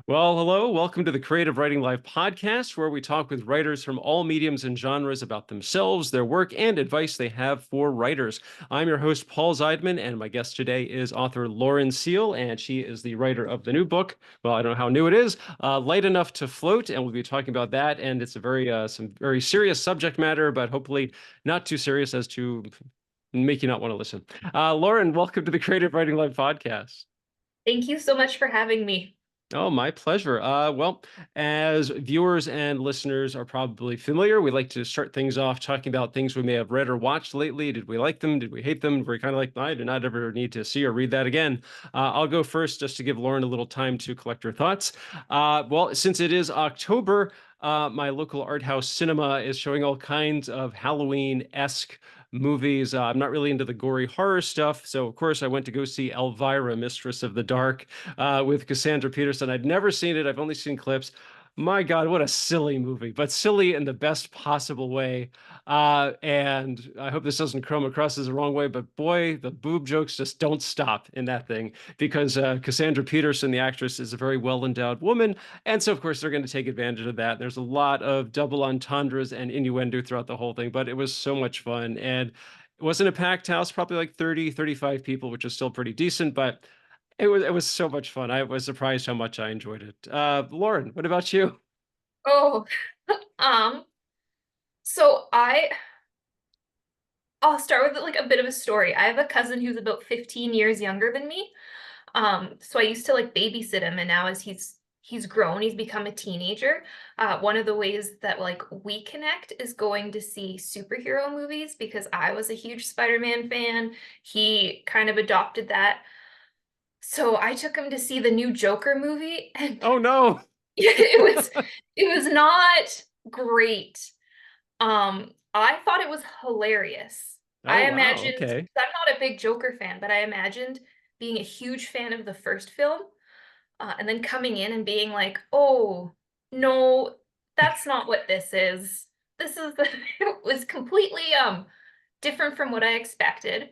Well, hello. Welcome to the Creative Writing Live podcast, where we talk with writers from all mediums and genres about themselves, their work, and advice they have for writers. I'm your host, Paul Zeidman, and my guest today is author Lauren Seal, and she is the writer of the new book. Well, I don't know how new it is, Light Enough to Float, and we'll be talking about that. And it's a some very serious subject matter, but hopefully not too serious as to make you not want to listen. Lauren, welcome to the Creative Writing Live podcast. Thank you so much for having me. Oh, my pleasure. Well, as viewers and listeners are probably familiar, we like to start things off talking about things we may have read or watched lately. Did we like them? Did we hate them? We're kind of like, I do not ever need to see or read that again. I'll go first just to give Lauren a little time to collect her thoughts. Well, since it is October, my local art house cinema is showing all kinds of Halloween-esque movies. I'm not really into the gory horror stuff. So, of course, I went to go see Elvira, Mistress of the Dark, with Cassandra Peterson. I'd never seen it. I've only seen clips. My God, what a silly movie, but silly in the best possible way. And I hope this doesn't come across as the wrong way, but boy, the boob jokes just don't stop in that thing because Cassandra Peterson, the actress, is a very well-endowed woman. And so, of course, they're going to take advantage of that. There's a lot of double entendres and innuendo throughout the whole thing, but it was so much fun. And it wasn't a packed house, probably like 30, 35 people, which is still pretty decent, but it was so much fun. I was surprised how much I enjoyed it. Lauren, what about you? Oh, um, so I'll start with like a bit of a story. I have a cousin who's about 15 years younger than me. So I used to like babysit him, and now as he's grown, he's become a teenager. One of the ways that like we connect is going to see superhero movies because I was a huge Spider-Man fan. He kind of adopted that. So I took him to see the new Joker movie, and Oh no. it was it was not great. I thought it was hilarious. Oh I wow. imagined, Okay. I'm not a big Joker fan, but I imagined being a huge fan of the first film, and then coming in and being like, "Oh, no, that's not what this is. This is the," it was completely different from what I expected.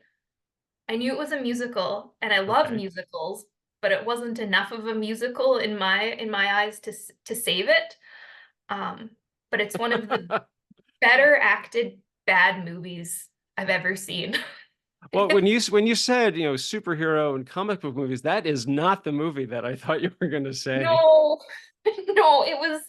I knew it was a musical, and I love Okay. musicals, but it wasn't enough of a musical in my eyes to save it. Um, but it's one of the better acted bad movies I've ever seen. Well, when you said, superhero and comic book movies, that is not the movie that I thought you were going to say. No, no, it was,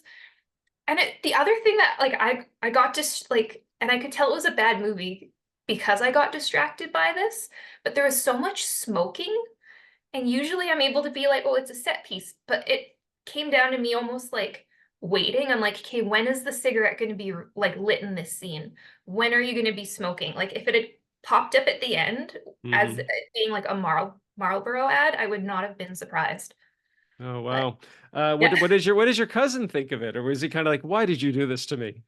and the other thing that like I got like, and I could tell it was a bad movie because I got distracted by this, but there was so much smoking, and usually I'm able to be like, oh, it's a set piece, but it came down to me almost like waiting. I'm like, okay, when is the cigarette going to be like lit in this scene? When are you going to be smoking? Like if it had popped up at the end as it Hmm. being like a Marlboro ad, I would not have been surprised. Oh But wow. yeah, What does your cousin think of it? Or was he kind of like, why did you do this to me?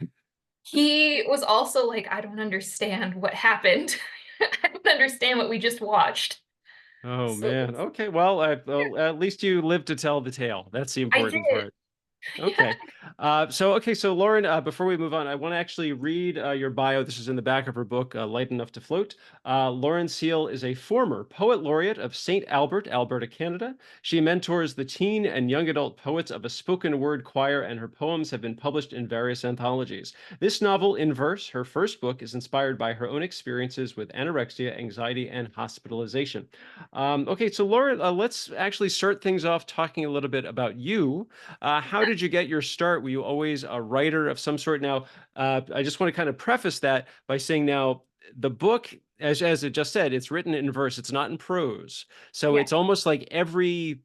he was also like, I don't understand what happened. I don't understand what we just watched. Oh So man. Okay. Well, at least you lived to tell the tale. That's the I important did. part. Yeah. Okay. So Lauren, before we move on, I want to actually read your bio. This is in the back of her book, Light Enough to Float. Lauren Seal is a former poet laureate of St. Albert, Alberta, Canada. She mentors the teen and young adult poets of a spoken word choir, and her poems have been published in various anthologies. This novel, in verse, her first book, is inspired by her own experiences with anorexia, anxiety, and hospitalization. Okay, so Lauren, let's actually start things off talking a little bit about you. How did you get your start? Were you always a writer of some sort? Now, I just want to kind of preface that by saying now the book, as it just said, it's written in verse. It's not in prose, so Yeah. it's almost like every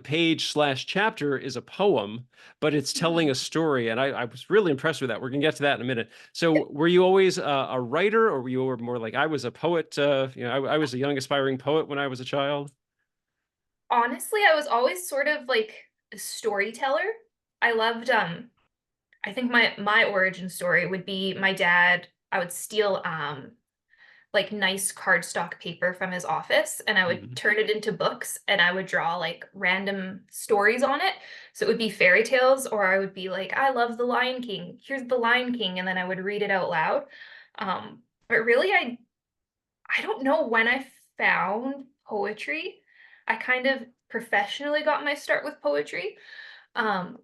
page slash chapter is a poem, but it's telling a Mhm. story. And I was really impressed with that. We're gonna get to that in a minute. So, were you always a writer, or were you more like I was a poet? I was a young aspiring poet when I was a child. Honestly, I was always sort of like a storyteller. I loved I think my origin story would be my dad. I would steal like nice cardstock paper from his office, and I would Mhm. turn it into books, and I would draw like random stories on it. So it would be fairy tales, or I would be like, I love the Lion King. Here's the Lion King, and then I would read it out loud. But really I don't know when I found poetry. I kind of professionally got my start with poetry. Um,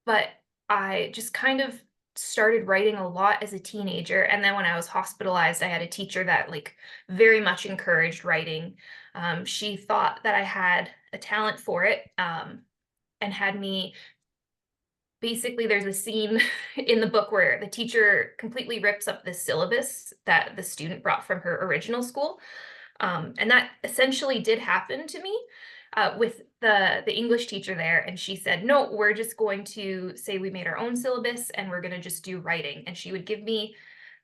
but I just kind of started writing a lot as a teenager. And then when I was hospitalized, I had a teacher that like very much encouraged writing. She thought that I had a talent for it, and had me basically there's a scene in the book where the teacher completely rips up the syllabus that the student brought from her original school. And that essentially did happen to me with the English teacher there. And she said, no, we're just going to say we made our own syllabus and we're going to just do writing. And she would give me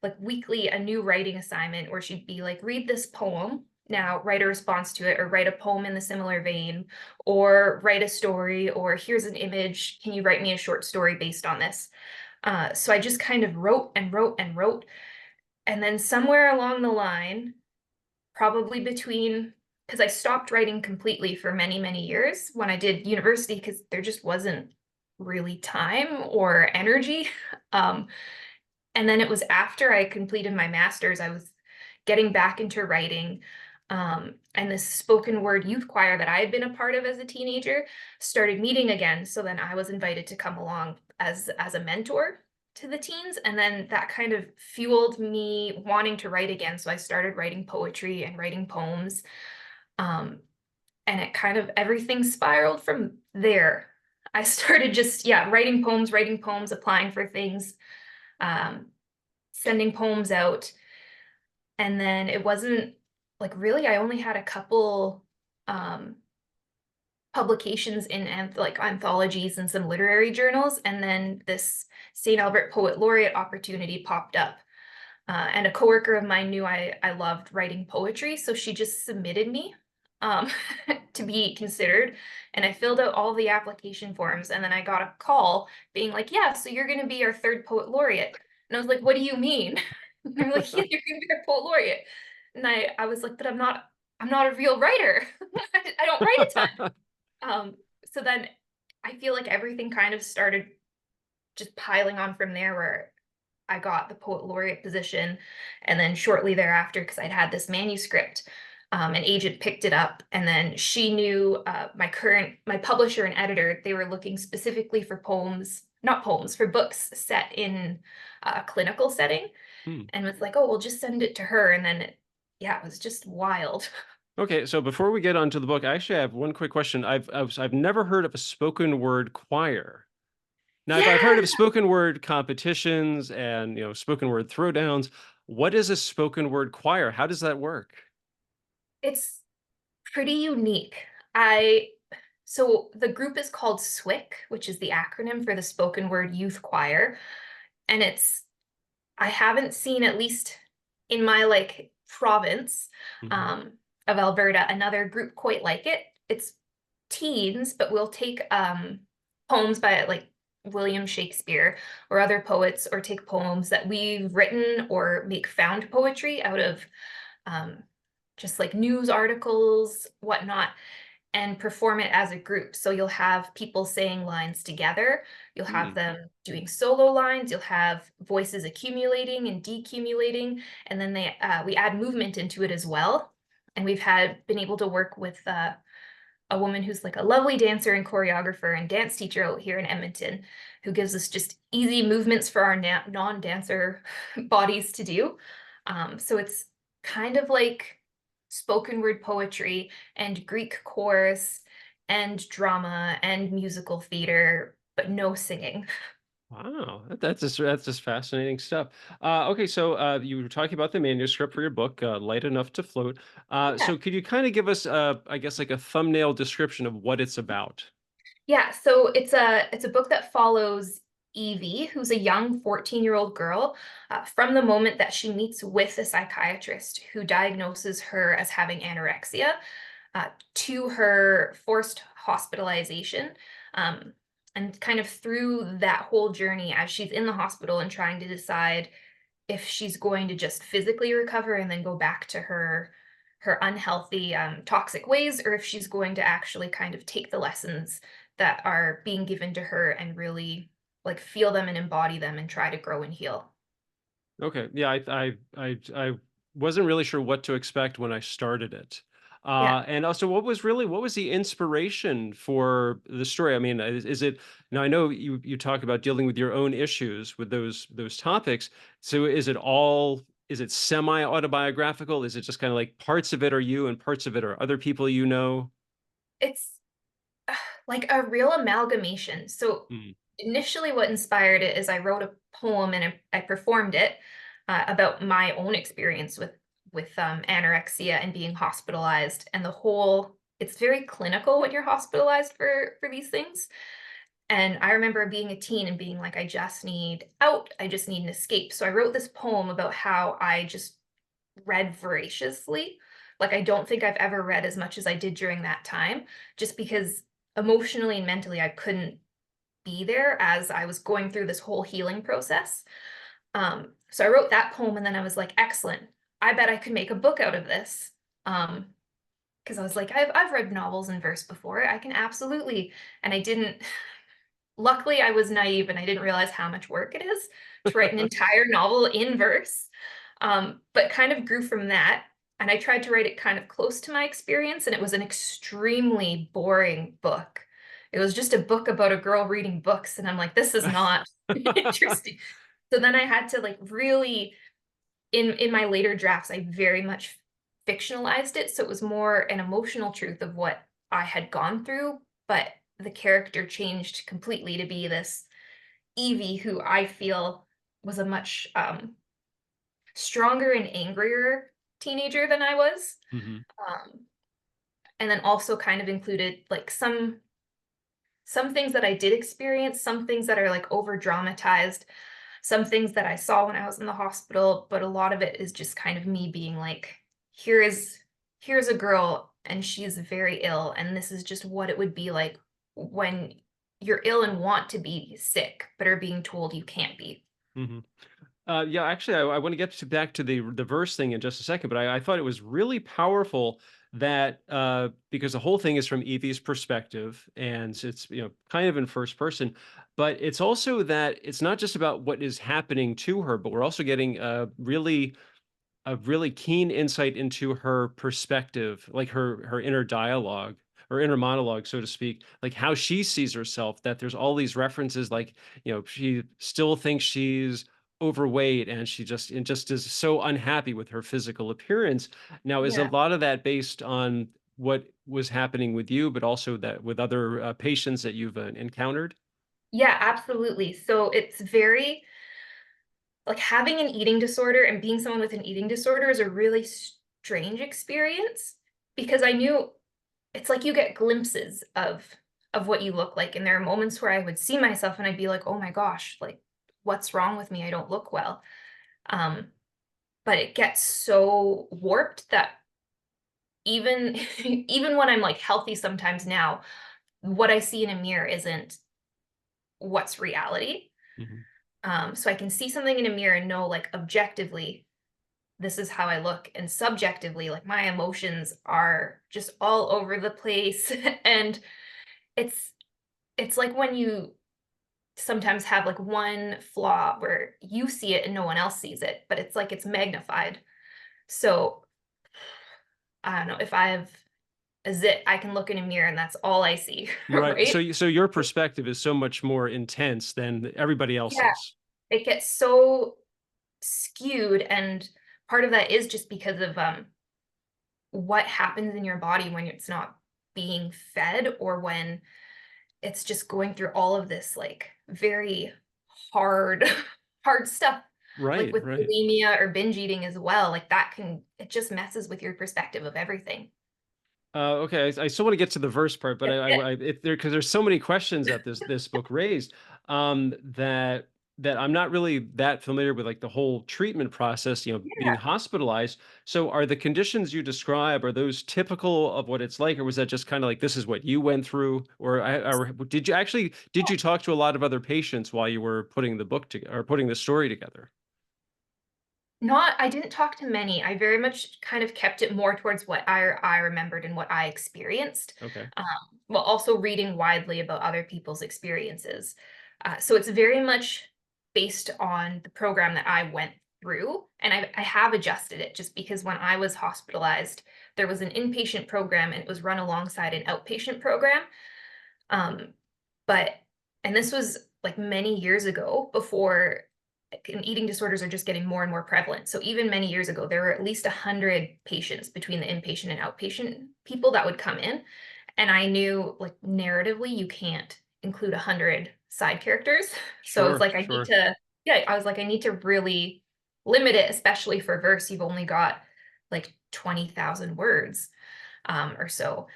like weekly a new writing assignment where she'd be like, read this poem. Now write a response to it, or write a poem in the similar vein, or write a story, or here's an image. Can you write me a short story based on this? So I just kind of wrote and wrote and wrote. And then somewhere along the line, probably between, because I stopped writing completely for many, many years when I did university, because there just wasn't really time or energy. Um, and then it was after I completed my master's, I was getting back into writing. And this spoken word youth choir that I had been a part of as a teenager started meeting again. So then I was invited to come along as a mentor to the teens. And then that kind of fueled me wanting to write again. So I started writing poetry and writing poems. Um, and it kind of everything spiraled from there. I started just, yeah, writing poems, applying for things, um, sending poems out. And then it wasn't like really, I only had a couple um, publications in like anthologies and some literary journals. And then this St. Albert Poet Laureate opportunity popped up. And a coworker of mine knew I loved writing poetry, so she just submitted me um, to be considered. And I filled out all the application forms, and then I got a call being like, "Yeah, so you're going to be our third poet laureate." And I was like, "What do you mean?" And they're like, "Yeah, you're going to be our poet laureate." And I was like, "But I'm not a real writer. I don't write a ton." So then I feel like everything kind of started just piling on from there, where I got the poet laureate position. And then shortly thereafter, because I'd had this manuscript, an agent picked it up. And then she knew my publisher and editor, they were looking specifically for poems, not poems, for books set in a clinical setting. Hmm. And was like, oh, we'll just send it to her. And then, yeah, it was just wild. Okay, so before we get onto the book, I actually have one quick question. I've never heard of a spoken word choir. Now, I've heard of Yeah, spoken word competitions and spoken word throwdowns. What is a spoken word choir? How does that work? it's pretty unique. I So the group is called SWIC, which is the acronym for the Spoken Word Youth Choir. And I haven't seen, at least in my like province Mhm. um, of Alberta, another group quite like it. It's teens, but we'll take poems by like William Shakespeare or other poets, or take poems that we've written or make found poetry out of um, just like news articles, whatnot, and perform it as a group. So you'll have people saying lines together, you'll have Hmm. them doing solo lines, you'll have voices accumulating and decumulating, and then we add movement into it as well. And we've been able to work with a woman who's like a lovely dancer and choreographer and dance teacher out here in Edmonton, who gives us just easy movements for our non-dancer bodies to do. So it's kind of like spoken word poetry and Greek chorus and drama and musical theater, but no singing. Wow, that's just fascinating stuff. Okay, so you were talking about the manuscript for your book, "Light Enough to Float." Yeah. So could you kind of give us, I guess, like a thumbnail description of what it's about? Yeah, so it's a book that follows Evie, who's a young 14-year-old girl, from the moment that she meets with a psychiatrist who diagnoses her as having anorexia, to her forced hospitalization. Um, and kind of through that whole journey, as she's in the hospital and trying to decide if she's going to just physically recover and then go back to her unhealthy, toxic ways, or if she's going to actually kind of take the lessons that are being given to her and really like feel them and embody them and try to grow and heal. Okay, yeah, I wasn't really sure what to expect when I started it. Yeah. And also, what was the inspiration for the story? I mean, is it now? I know you talk about dealing with your own issues with those topics. So is it semi autobiographical? Is it just kind of like parts of it are you and parts of it are other people you know? It's like a real amalgamation. So Mm, initially what inspired it is I wrote a poem and I performed it about my own experience with anorexia and being hospitalized and the whole it's very clinical when you're hospitalized for these things. And I remember being a teen and being like, I just need out. I just need an escape. So I wrote this poem about how I just read voraciously. Like, I don't think I've ever read as much as I did during that time, just because emotionally and mentally I couldn't be there as I was going through this whole healing process. So I wrote that poem and then I was like, excellent. I bet I could make a book out of this. Because I was like, I've read novels in verse before. I can absolutely, and I didn't. Luckily, I was naive and I didn't realize how much work it is to write an entire novel in verse, but kind of grew from that. And I tried to write it kind of close to my experience, and it was an extremely boring book. It was just a book about a girl reading books, and I'm like, this is not interesting. So then I had to like really in my later drafts, I very much fictionalized it. So it was more an emotional truth of what I had gone through, but the character changed completely to be this Evie who I feel was a much stronger and angrier teenager than I was. mhm, Um, and then also kind of included like some things that I did experience, some things that are like over dramatized, some things that I saw when I was in the hospital, but a lot of it is just kind of me being like, here is here's a girl and she's very ill, and this is just what it would be like when you're ill and want to be sick, but are being told you can't be. mhm. Yeah, actually, I want to get back to the verse thing in just a second, but I thought it was really powerful that because the whole thing is from Evie's perspective, and it's kind of in first person, but it's also that it's not just about what is happening to her, but we're also getting a really keen insight into her perspective, like her inner dialogue or inner monologue, so to speak, like how she sees herself. That there's all these references, like she still thinks she's overweight, and just is so unhappy with her physical appearance. Now, is a Yeah. lot of that based on what was happening with you, but also that with other patients that you've encountered? Yeah, absolutely. So it's very like having an eating disorder and being someone with an eating disorder is a really strange experience because I knew it's like you get glimpses of what you look like, and there are moments where I would see myself and I'd be like, "Oh my gosh, like what's wrong with me? I don't look well." Um, but it gets so warped that even even when I'm like healthy sometimes now, what I see in a mirror isn't what's reality. Mhm. So I can see something in a mirror and know like objectively this is how I look, and subjectively like my emotions are just all over the place and it's it's like when you sometimes have like one flaw where you see it and no one else sees it, but it's like it's magnified. So I don't know if I have a zit, I can look in a mirror and that's all I see, Right. right? So your perspective is so much more intense than everybody Yeah, else's. it gets so skewed, and part of that is just because of what happens in your body when it's not being fed or when it's just going through all of this like very hard hard stuff like Right. with Right. bulimia or binge eating as well, like that can it just messes with your perspective of everything. Okay, I still want to get to the verse part, but if there because there's so many questions that this book raised, that I'm not really that familiar with, like the whole treatment process, being Yeah. hospitalized. So, are the conditions you describe, are those typical of what it's like, or was that just kind of like this is what you went through, or did you talk to a lot of other patients while you were putting the book together or putting the story together? Not I didn't talk to many. I very much kind of kept it more towards what I remembered and what I experienced, Okay. um, while also reading widely about other people's experiences. So it's very much based on the program that I went through, and I have adjusted it just because when I was hospitalized, there was an inpatient program and it was run alongside an outpatient program. Um, but and this was like many years ago before, and eating disorders are just getting more and more prevalent. So even many years ago, there were at least 100 patients between the inpatient and outpatient people that would come in. And I knew like narratively, you can't include 100 side characters. So it's Sure, like, I need sure. to, yeah, I was like, I need to really limit it, especially for verse. You've only got like 20,000 words or so.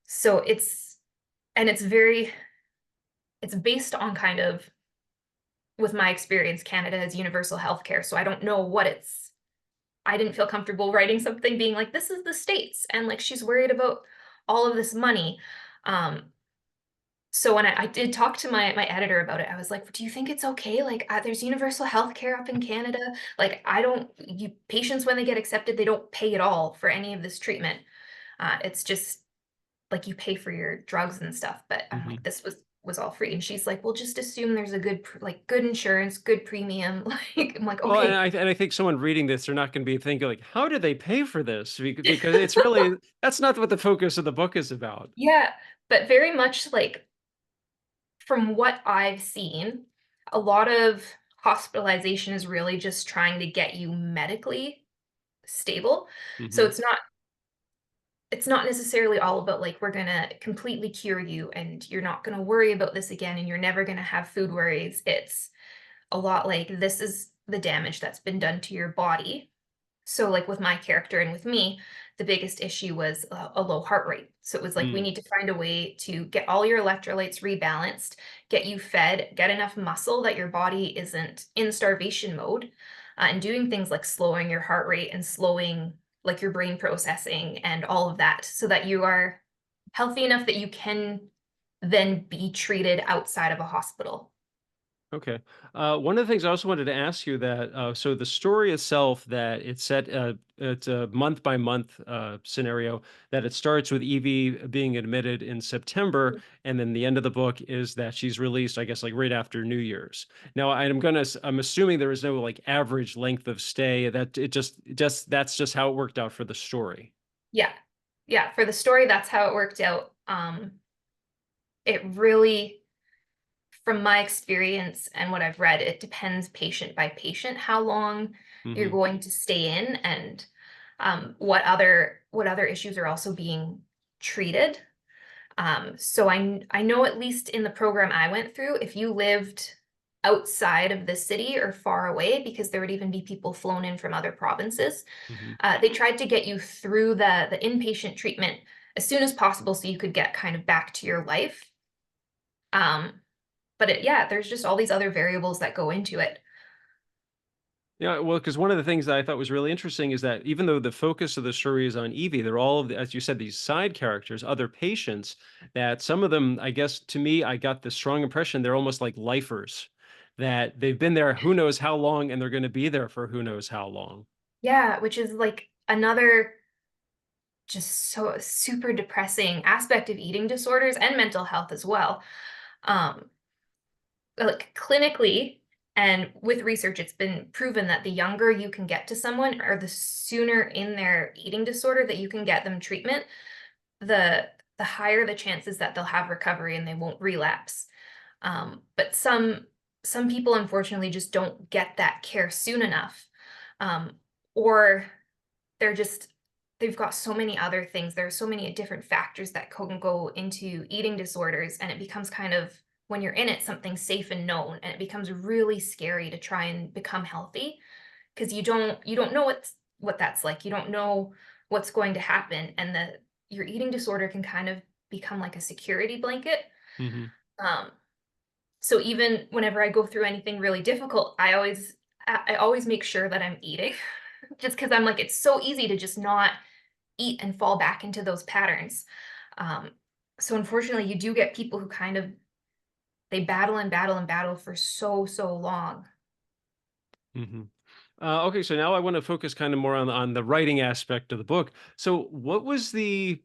So and it's based on kind of, with my experience, Canada has universal healthcare. So I don't know what I didn't feel comfortable writing something being like, this is the States. And like, she's worried about all of this money. Um, so when I did talk to my editor about it, I was like, do you think it's okay? Like, there's universal healthcare up in Canada. Like, I don't, you patients, when they get accepted, they don't pay at all for any of this treatment. It's just like you pay for your drugs and stuff. But I'm like, Mhm. this was all free. And she's like, well, just assume there's a like good insurance, good premium. Like, I'm like, Well, okay, and I think someone reading this, they're not gonna be thinking like, "How do they pay for this?" Because it's really that's not what the focus of the book is about. yeah. But very much like, from what I've seen, a lot of hospitalization is really just trying to get you medically stable. So Mhm, it's not necessarily all about like, we're gonna completely cure you and you're not gonna worry about this again and you're never gonna have food worries. It's a lot like, this is the damage that's been done to your body. So like with my character and with me, the biggest issue was a low heart rate. So it was like, we mm, need to find a way to get all your electrolytes rebalanced, get you fed, get enough muscle that your body isn't in starvation mode, and doing things like slowing your heart rate and slowing like your brain processing and all of that, so that you are healthy enough that you can then be treated outside of a hospital. okay. One of the things I also wanted to ask you that, so the story itself that it's a month by month, scenario, that it starts with Evie being admitted in September, and then the end of the book is that she's released, I guess, like, right after New Year's. Now, I'm assuming there is no, like, average length of stay, that it just that's just how it worked out for the story. Yeah. Yeah, for the story, that's how it worked out. It really, from my experience and what I've read, it depends patient by patient how long you're Mhm, going to stay in, and what other issues are also being treated. So I know, at least in the program I went through, if you lived outside of the city or far away, because there would even be people flown in from other provinces, mhm. they tried to get you through the inpatient treatment as soon as possible so you could get kind of back to your life. Um, but yeah, there's just all these other variables that go into it. Yeah, well, because one of the things that I thought was really interesting is that even though the focus of the story is on Evie, they're all of the, as you said, these side characters, other patients, that some of them, I guess, to me, I got the strong impression they're almost like lifers, that they've been there who knows how long and they're going to be there for who knows how long. Yeah, which is like another just so super depressing aspect of eating disorders and mental health as well. Um, like clinically and with research, it's been proven that the younger you can get to someone, or the sooner in their eating disorder that you can get them treatment, the the higher the chances that they'll have recovery and they won't relapse. But some people unfortunately just don't get that care soon enough, um, or they're just they've got so many other things. There are so many different factors that can go into eating disorders, and it becomes kind of, when you're in it, something safe and known, and it becomes really scary to try and become healthy, because you don't know what that's like. You don't know what's going to happen, and your eating disorder can kind of become like a security blanket. Hmm. Um, so even whenever I go through anything really difficult, I always make sure that I'm eating, just because I'm like, it's so easy to just not eat and fall back into those patterns. Um, so unfortunately, you do get people who kind of, they battle and battle and battle for so long. Hmm. Okay, so now I want to focus kind of more on the writing aspect of the book. So, what was the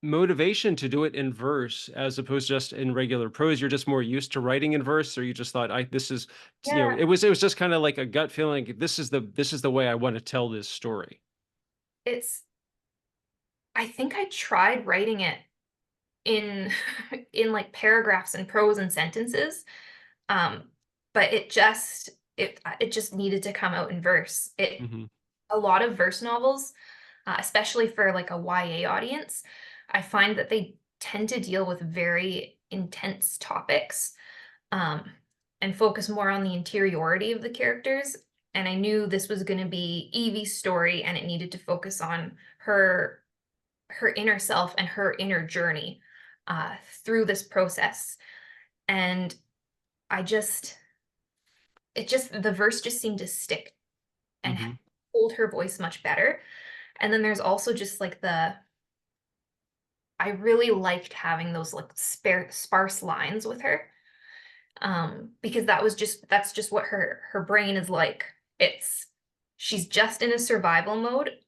motivation to do it in verse as opposed to just in regular prose? You're just more used to writing in verse, or you just thought, I this is, Yeah, it was just kind of like a gut feeling, this is the way I want to tell this story. it's I think I tried writing it in in like paragraphs and prose and sentences. Um, but it just needed to come out in verse. It Mhm. A lot of verse novels, especially for like a YA audience, I find that they tend to deal with very intense topics, um, and focus more on the interiority of the characters. And I knew this was going to be Evie's story, and it needed to focus on her inner self and her inner journey through this process. And I just, the verse just seemed to stick and Mhm. hold her voice much better. And then there's also just like I really liked having those like sparse lines with her. Because that's just what her brain is like. It's She's just in a survival mode.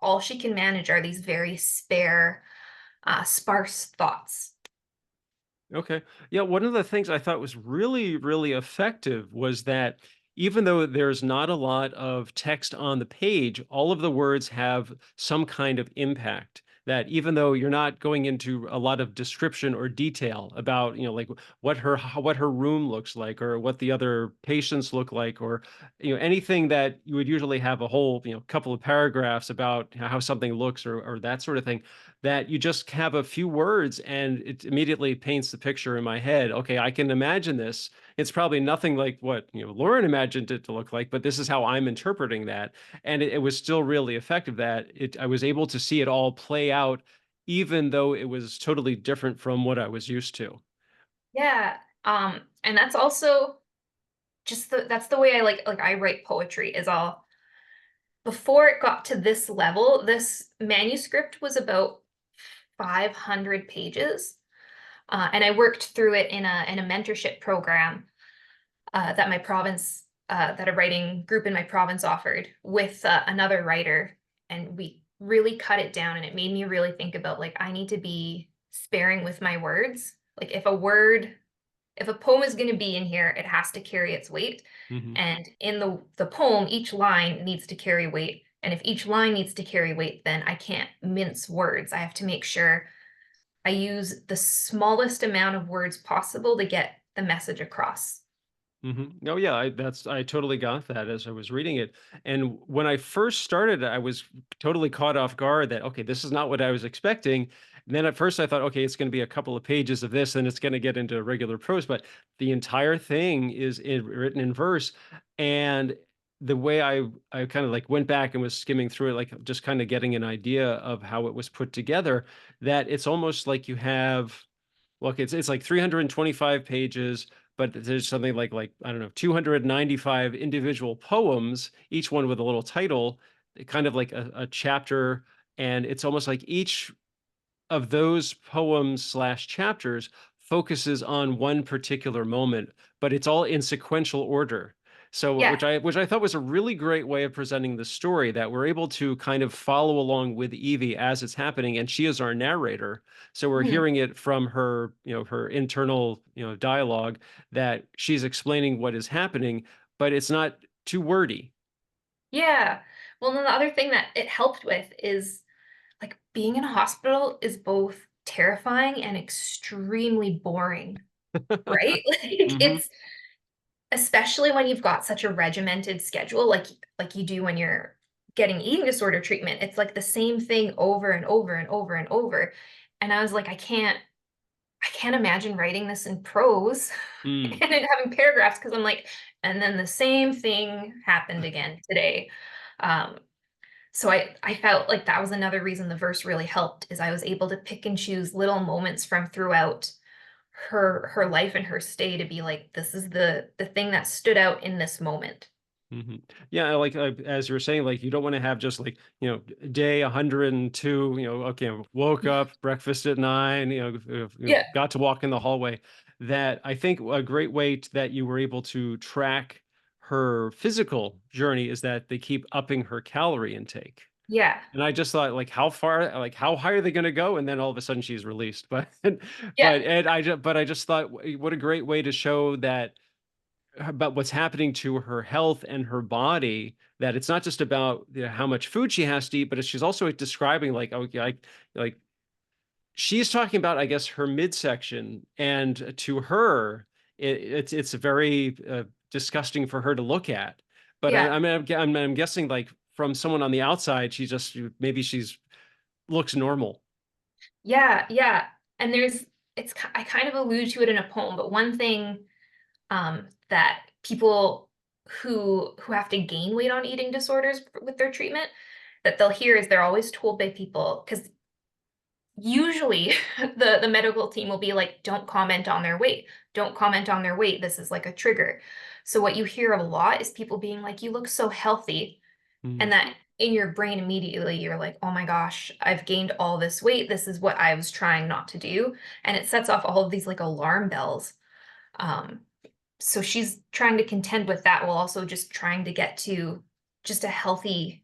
All she can manage are these very sparse thoughts. Okay. Yeah, one of the things I thought was really, really effective was that even though there's not a lot of text on the page, all of the words have some kind of impact. That even though you're not going into a lot of description or detail about, like what her room looks like or what the other patients look like, or anything that you would usually have a whole, couple of paragraphs about how something looks, or that sort of thing, that you just have a few words and it immediately paints the picture in my head. Okay, I can imagine this. It's probably nothing like what, Lauren imagined it to look like, but this is how I'm interpreting that. And it was still really effective that I was able to see it all play out, even though it was totally different from what I was used to. Yeah. And that's also that's the way I I write poetry is all before it got to this level, this manuscript was about 500 pages. And I worked through it in a mentorship program that my province, that a writing group in my province offered with another writer. And we really cut it down. And it made me really think about like, I need to be sparing with my words. Like, if a poem is going to be in here, it has to carry its weight. Hmm. And in the poem, each line needs to carry weight. And if each line needs to carry weight, then I can't mince words. I have to make sure I use the smallest amount of words possible to get the message across. Oh yeah, I totally got that as I was reading it. And when I first started, I was totally caught off guard that okay, this is not what I was expecting. And then at first I thought, okay, it's going to be a couple of pages of this, and it's going to get into regular prose. But the entire thing is written in verse, and the way I kind of like went back and was skimming through it, like just kind of getting an idea of how it was put together. That it's almost like you have look, it's like 325 pages, but there's something like I don't know, 295 individual poems, each one with a little title, kind of like a chapter, and it's almost like each of those poems slash chapters focuses on one particular moment, but it's all in sequential order. So, Yeah. which I thought was a really great way of presenting the story, that we're able to kind of follow along with Evie as it's happening, and she is our narrator. So we're Mhm. hearing it from her, her internal, dialogue, that she's explaining what is happening, but it's not too wordy. Yeah. Well, then the other thing that it helped with is like being in a hospital is both terrifying and extremely boring, right? Like Hmm. it's especially when you've got such a regimented schedule like you do when you're getting eating disorder treatment. It's like the same thing over and over and over and over. And I was like, I can't imagine writing this in prose Mm. and then having paragraphs because I'm like, and then the same thing happened again today. Um, so I felt like that was another reason the verse really helped is I was able to pick and choose little moments from throughout her life and her stay to be like, this is the thing that stood out in this moment. Mhm. Yeah, like, as you were saying, like, you don't wanna have just, like, day 102, okay, woke up, breakfast at 9, Yeah, got to walk in the hallway. That I think a great way that you were able to track her physical journey is that they keep upping her calorie intake. yeah, And I just thought, like, how high are they gonna go? And then all of a sudden she's released. But yeah, but I just thought, what a great way to show that about what's happening to her health and her body, that it's not just about, how much food she has to eat, but she's also describing like, okay, like she's talking about, I guess, her midsection, and to her, it's very disgusting for her to look at. But Yeah. I'm guessing, like, from someone on the outside, she just maybe she's looks normal. Yeah, yeah. And I kind of allude to it in a poem, but one thing that people who have to gain weight on eating disorders with their treatment that they'll hear is they're always told by people, because usually the medical team will be like, don't comment on their weight. Don't comment on their weight. This is like a trigger. So what you hear a lot is people being like, you look so healthy. And Mm, that in your brain immediately you're like, oh my gosh, I've gained all this weight. This is what I was trying not to do. And it sets off all of these like alarm bells. Um, so she's trying to contend with that while also just trying to get to just a healthy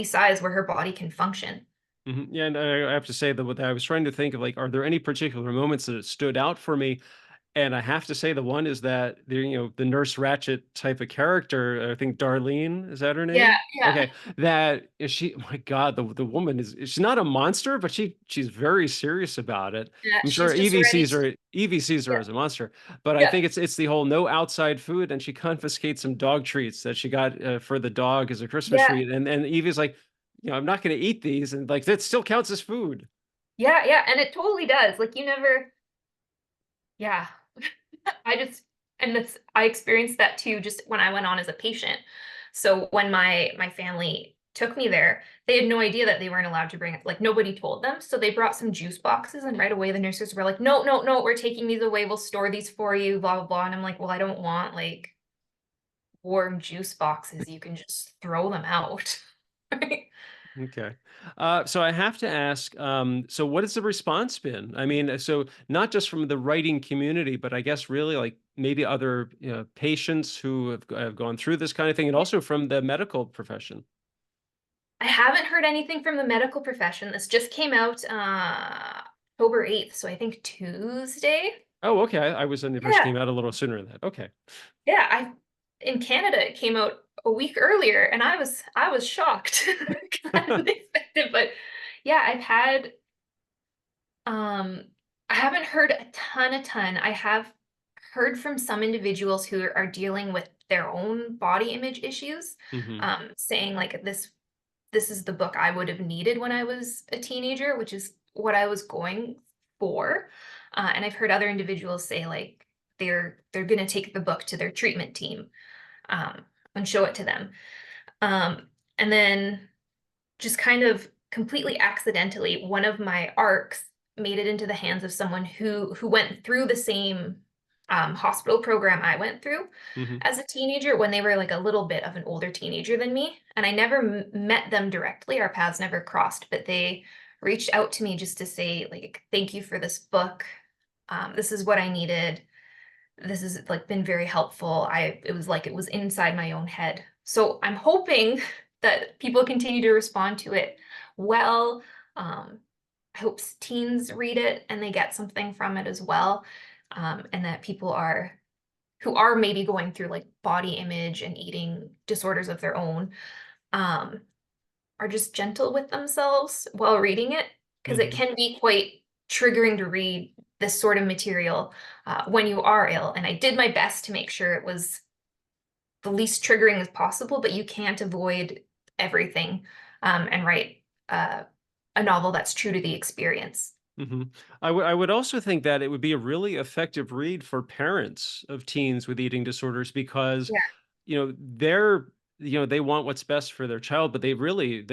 size where her body can function. mhm. Yeah, and I have to say that what I was trying to think of, like, are there any particular moments that stood out for me? And I have to say the one is that the Nurse Ratched type of character, I think Darlene, is that her Yeah, name? yeah, Okay, that is she, oh my God, the woman she's not a monster, but she's very serious about it. yeah. I'm sure She's just ready to, Evie sees her yeah, as a monster, but I yeah, think it's the whole no outside food, and she confiscates some dog treats that she got for the dog as a Christmas yeah, treat, and Evie's like, I'm not going to eat these, and like that still counts as food. yeah, yeah. And it totally does. Like you never, yeah. I just and that's I experienced that too just when I went on as a patient. So when my family took me there, they had no idea that they weren't allowed to bring it. Like nobody told them. So they brought some juice boxes and right away the nurses were like, "No, no, no, we're taking these away. We'll store these for you, blah blah blah." And I'm like, "Well, I don't want like warm juice boxes. You can just throw them out." Right? Okay. So I have to ask, so what has the response been? I mean, so not just from the writing community, but I guess really like maybe other, patients who have gone through this kind of thing, and also from the medical profession. I haven't heard anything from the medical profession. This just came out October 8th, so I think Tuesday. Oh, okay. I was under the impression Yeah. came out a little sooner than that. Okay. Yeah, I in Canada it came out a week earlier and I was shocked. 'Cause I didn't expect it, but yeah, um I haven't heard a ton. I have heard from some individuals who are dealing with their own body image issues, Hmm. saying like this is the book I would have needed when I was a teenager, which is what I was going for. And I've heard other individuals say like they're going to take the book to their treatment team um, and show it to them. And then just kind of completely accidentally, one of my arcs made it into the hands of someone who went through the same hospital program I went through Hmm. as a teenager when they were like a little bit of an older teenager than me. And I never met them directly. Our paths never crossed, but they reached out to me just to say like, thank you for this book. This is what I needed. This has like been very helpful. It was like it was inside my own head. So I'm hoping that people continue to respond to it well. I hope teens read it and they get something from it as well. And that people are who are maybe going through like body image and eating disorders of their own, um, are just gentle with themselves while reading it, because it Hmm. can be quite triggering to read this sort of material when you are ill. And I did my best to make sure it was the least triggering as possible, but you can't avoid everything and write a novel that's true to the experience. Hmm. I would also think that it would be a really effective read for parents of teens with eating disorders, because Yeah. they want what's best for their child, but they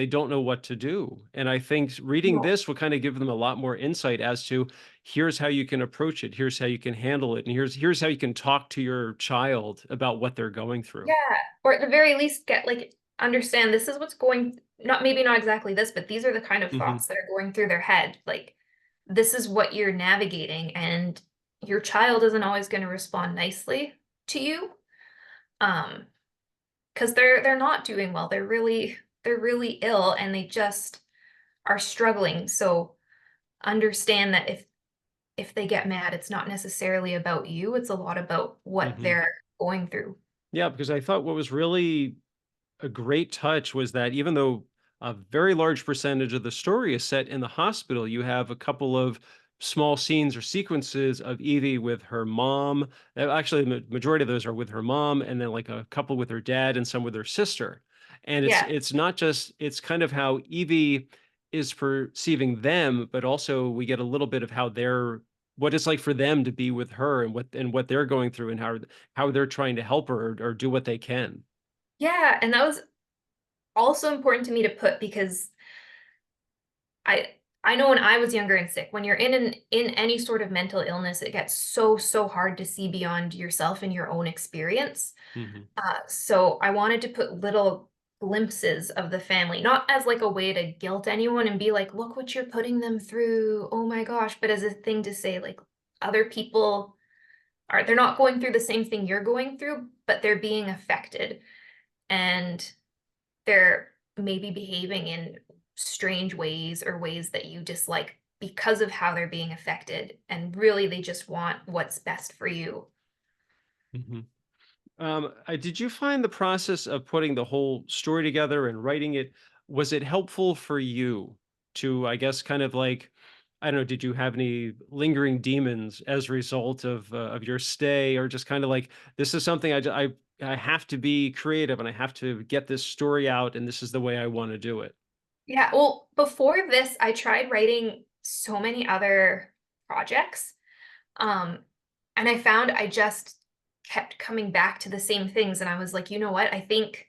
don't know what to do. And I think reading No. this will kind of give them a lot more insight as to, here's how you can approach it, here's how you can handle it, and here's how you can talk to your child about what they're going through. Yeah. Or at the very least, get like understand this is what's going, not maybe not exactly this, but these are the kind of Hmm. thoughts that are going through their head. Like this is what you're navigating, and your child isn't always going to respond nicely to you. Um, because they're not doing well. They're really ill and they just are struggling. So understand that if they get mad, it's not necessarily about you. It's a lot about what Hmm. going through. Yeah, because I thought what was really a great touch was that even though a very large percentage of the story is set in the hospital, you have a couple of small scenes or sequences of Evie with her mom. Actually, the majority of those are with her mom, and then like a couple with her dad and some with her sister. And Yeah. it's not just it's kind of how Evie is perceiving them, but also we get a little bit of how they're what it's like for them to be with her and what they're going through and how they're trying to help her or do what they can. Yeah, and that was also important to me to put because I I know when I was younger and sick, when you're in any sort of mental illness, it gets so hard to see beyond yourself and your own experience. Mhm. So I wanted to put little glimpses of the family, not as like a way to guilt anyone and be like, look what you're putting them through. Oh my gosh, but as a thing to say, like other people are they're not going through the same thing you're going through, but they're being affected and they're maybe behaving in strange ways or ways that you dislike because of how they're being affected. And really, they just want what's best for you. Mhm. Did you find the process of putting the whole story together and writing it, was it helpful for you to, I guess, kind of like, I don't know, did you have any lingering demons as a result of your stay, or just kind of like, this is something I have to be creative and I have to get this story out, and this is the way I want to do it. Yeah. Well, before this, I tried writing so many other projects. Um, and I found I just kept coming back to the same things. And I was like, you know what? I think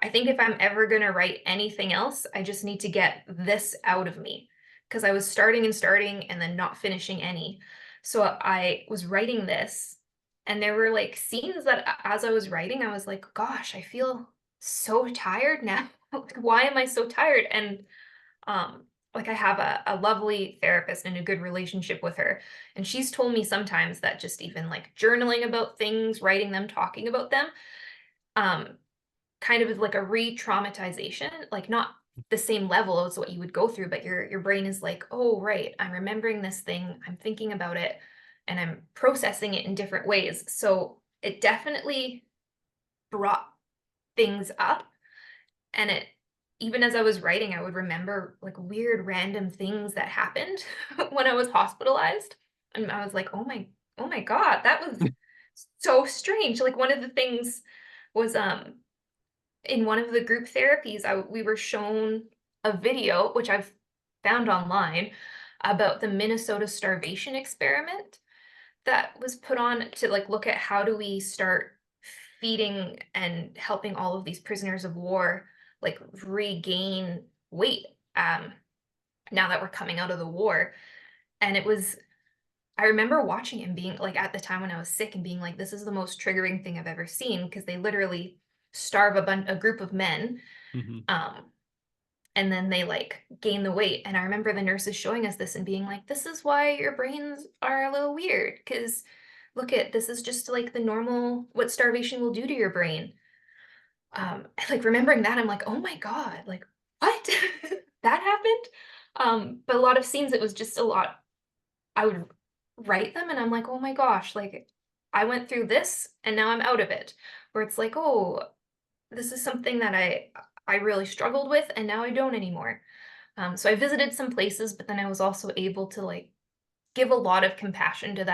if I'm ever gonna write anything else, I just need to get this out of me because I was starting and starting and then not finishing any. So I was writing this, and there were like scenes that as I was writing, I was like, gosh, I feel so tired now. Like, why am I so tired? And um, like I have a lovely therapist and a good relationship with her. And she's told me sometimes that just even like journaling about things, writing them, talking about them, um, kind of is like a re-traumatization, like not the same level as what you would go through, but your brain is like, "Oh, right, I'm remembering this thing, I'm thinking about it, and I'm processing it in different ways." So it definitely brought things up, and it even as I was writing, I would remember like weird random things that happened when I was hospitalized. And I was like, oh my God, that was so strange. Like one of the things was in one of the group therapies, we were shown a video, which I've found online, about the Minnesota starvation experiment that was put on to like look at how do we start feeding and helping all of these prisoners of war like regain weight now that we're coming out of the war. And it was I remember watching it and being like at the time when I was sick and being like, this is the most triggering thing I've ever seen because they literally starve a group of men, Mhm. um, and then they like gain the weight. And I remember the nurses showing us this and being like, this is why your brains are a little weird because look at this is just like the normal what starvation will do to your brain. Like remembering that, I'm like, oh my God, like what? That happened. But a lot of scenes, it was just a lot. I would write them and I'm like, oh my gosh, like I went through this and now I'm out of it. Where it's like, oh, this is something that I really struggled with and now I don't anymore. So I visited some places, but then I was also able to like give a lot of compassion to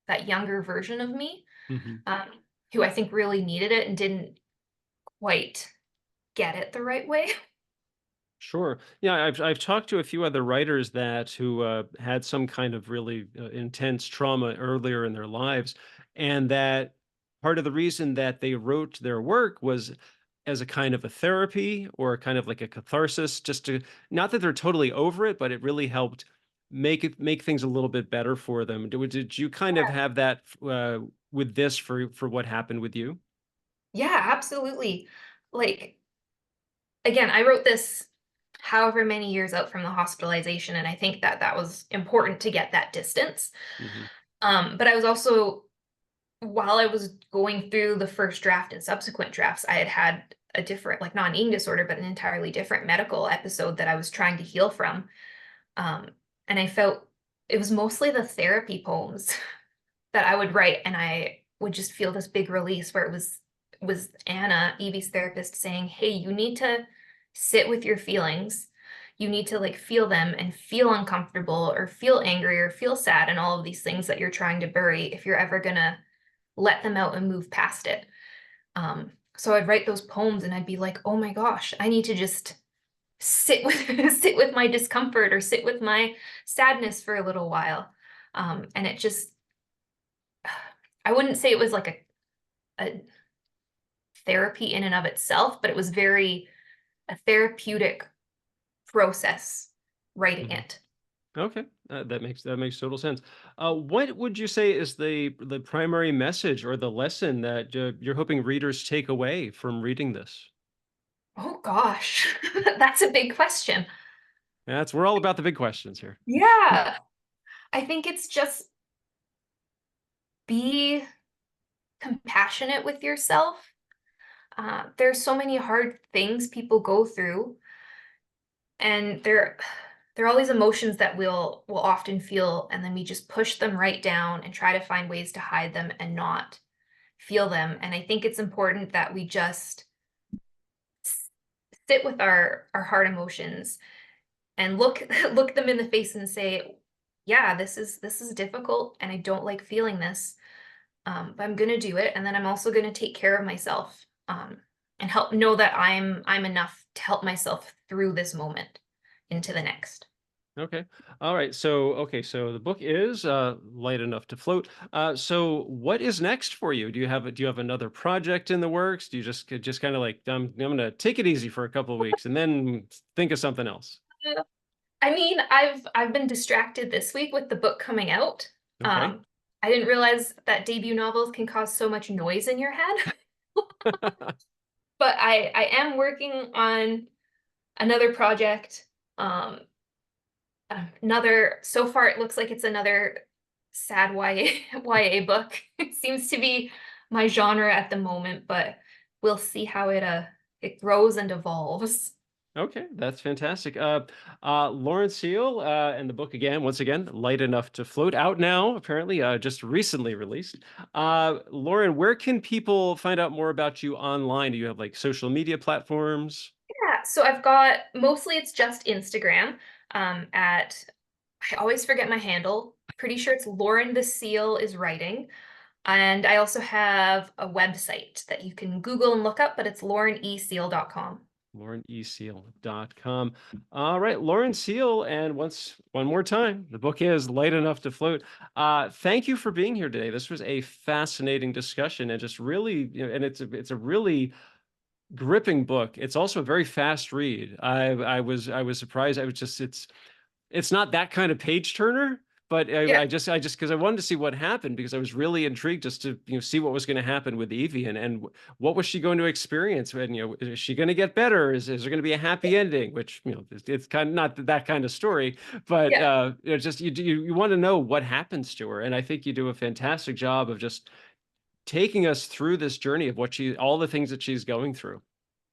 that younger version of me, Mhm. um, who I think really needed it and didn't quite get it the right way. Sure. Yeah, I've talked to a few other writers that who had some kind of really intense trauma earlier in their lives, and that part of the reason that they wrote their work was as a kind of a therapy or kind of like a catharsis, just to not that they're totally over it, but it really helped make things a little bit better for them. Did you kind of have that with this for what happened with you? Yeah, absolutely. Like again, I wrote this however many years out from the hospitalization, and I think that that was important to get that distance. Hmm. But I was also, while I was going through the first draft and subsequent drafts, I had had a different, like not an eating disorder, but an entirely different medical episode that I was trying to heal from. Um, and I felt it was mostly the therapy poems that I would write, and would just feel this big release where it was Anna, Evie's therapist, saying, "Hey, you need to sit with your feelings. You need to like feel them and feel uncomfortable or feel angry or feel sad and all of these things that you're trying to bury if you're ever gonna let them out and move past it." So I'd write those poems and I'd be like, "Oh my gosh, I need to just sit with sit with my discomfort or sit with my sadness for a little while." And it just, I wouldn't say it was like a therapy in and of itself, but it was very a therapeutic process writing Mhm. it. Okay, that makes total sense. What would you say is the primary message or the lesson that you're hoping readers take away from reading this? Oh gosh, that's a big question. That's we're all about the big questions here. Yeah, I think it's just be compassionate with yourself. There's so many hard things people go through, and there are all these emotions that we'll often feel, and then we just push them right down and try to find ways to hide them and not feel them. And I think it's important that we just s- sit with our hard emotions and look look them in the face and say, yeah, this is difficult and I don't like feeling this, but I'm gonna do it, and then I'm also gonna take care of myself, and help know that I'm enough to help myself through this moment into the next. Okay. All right. So the book is light enough to float. So what is next for you? Do you have another project in the works? Do you just kind of like I'm gonna take it easy for a couple of weeks and then think of something else? Uh, I mean, I've been distracted this week with the book coming out. Okay. I didn't realize that debut novels can cause so much noise in your head, but I am working on another project. Um, Another, so far it looks like it's another sad YA YA book. It seems to be my genre at the moment, but we'll see how it grows and evolves. Okay, that's fantastic. Lauren Seal and the book again, once again, light enough to float out now. Apparently, just recently released. Lauren, where can people find out more about you online? Do you have like social media platforms? Yeah, so I've got, mostly it's just Instagram, at, I always forget my handle. Pretty sure it's Lauren the Seal is writing. And I also have a website that you can Google and look up, but it's laureneseal.com. LaurenESeal.com. All right, Lauren Seal, and one more time, the book is light enough to float. Thank you for being here today. This was a fascinating discussion, and just really, and it's a really gripping book. It's also a very fast read. I was surprised. I was just it's not that kind of page turner, but Yeah, I just because I wanted to see what happened because I was really intrigued just to see what was going to happen with Evie and what was she going to experience and is she going to get better? Is there going to be a happy ending? Which it's kind of not that kind of story, but yeah. just you want to know what happens to her, and I think you do a fantastic job of just taking us through this journey of what she all the things that she's going through.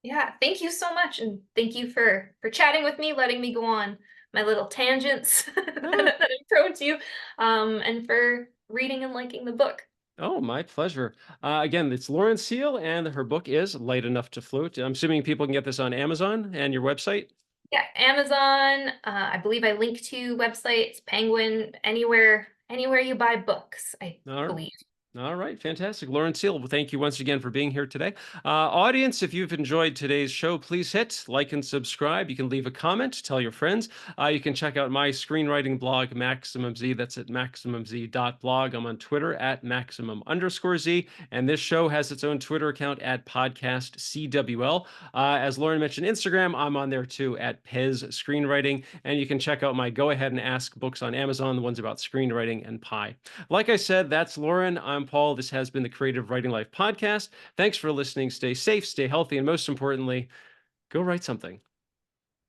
Yeah, thank you so much, and thank you for chatting with me, letting me go on my little tangents that I'm prone to, and for reading and liking the book. Oh, my pleasure. Again, it's Lauren Seal, and her book is Light Enough to Float. I'm assuming people can get this on Amazon and your website. Yeah, Amazon. I believe I link to websites, Penguin, anywhere you buy books, I All right. believe. All right, fantastic. Lauren Seal, well, thank you once again for being here today. Audience, if you've enjoyed today's show, please hit like and subscribe. You can leave a comment, tell your friends. You can check out my screenwriting blog, Maximum Z. That's at maximumz.blog. I'm on Twitter at maximum_Z. And this show has its own Twitter account at podcast CWL. As Lauren mentioned, Instagram, I'm on there too at Pez Screenwriting. And you can check out my Go Ahead and Ask books on Amazon, the ones about screenwriting and pie. Like I said, that's Lauren. I'm Paul. This has been the Creative Writing Life podcast. Thanks for listening. Stay safe, stay healthy, and most importantly, go write something.